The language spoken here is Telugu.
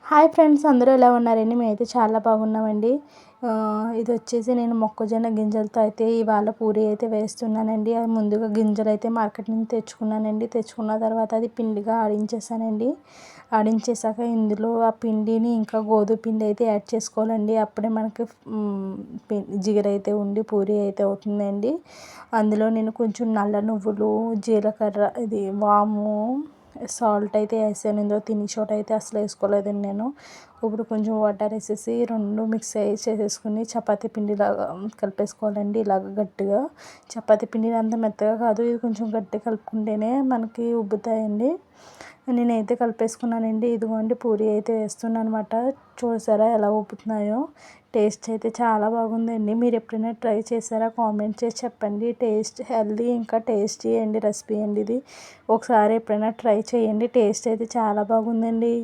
హాయ్ ఫ్రెండ్స్, అందరూ ఎలా ఉన్నారండి? మేమైతే చాలా బాగున్నామండి. ఇది వచ్చేసి నేను మొక్కజొన్న గింజలతో అయితే ఇవాళ పూరి అయితే వేస్తున్నానండి. అది ముందుగా గింజలు అయితే మార్కెట్ నుంచి తెచ్చుకున్నానండి. తెచ్చుకున్న తర్వాత అది పిండిగా ఆడించేసానండి. ఆడించేసాక ఇందులో ఆ పిండిని ఇంకా గోధుమ పిండి అయితే యాడ్ చేసుకోవాలండి. అప్పుడే మనకి జిగరైతే ఉండి పూరి అయితే అవుతుందండి. అందులో నేను కొంచెం నల్ల నువ్వులు, జీలకర్ర, ఇది వాము, సాల్ట్ అయితే వేసాను. ఇందులో తిని చోట అయితే అసలు వేసుకోలేదండి నేను. ఇప్పుడు కొంచెం వాటర్ వేసేసి రెండు మిక్స్ అయ్యి చేసేసుకుని చపాతీ పిండిలాగా కలిపేసుకోవాలండి. ఇలాగ గట్టిగా చపాతీ పిండి అంత మెత్తగా కాదు, ఇది కొంచెం గట్టి కలుపుకుంటేనే మనకి ఉబ్బుతాయండి. నేనైతే కలిపేసుకున్నానండి. ఇదిగోండి పూరి అయితే వేస్తున్నాను అనమాట. చూసారా ఎలా ఉబ్బుతున్నాయో? టేస్ట్ అయితే చాలా బాగుందండి. మీరు ఎప్పుడైనా ట్రై చేశారా? కామెంట్ చేసి చెప్పండి. టేస్ట్ హెల్దీ ఇంకా టేస్టీ అండి రెసిపీ అండి ఇది. ఒకసారి ఎప్పుడైనా ట్రై చేయండి. టేస్ట్ అయితే చాలా బాగుందండి.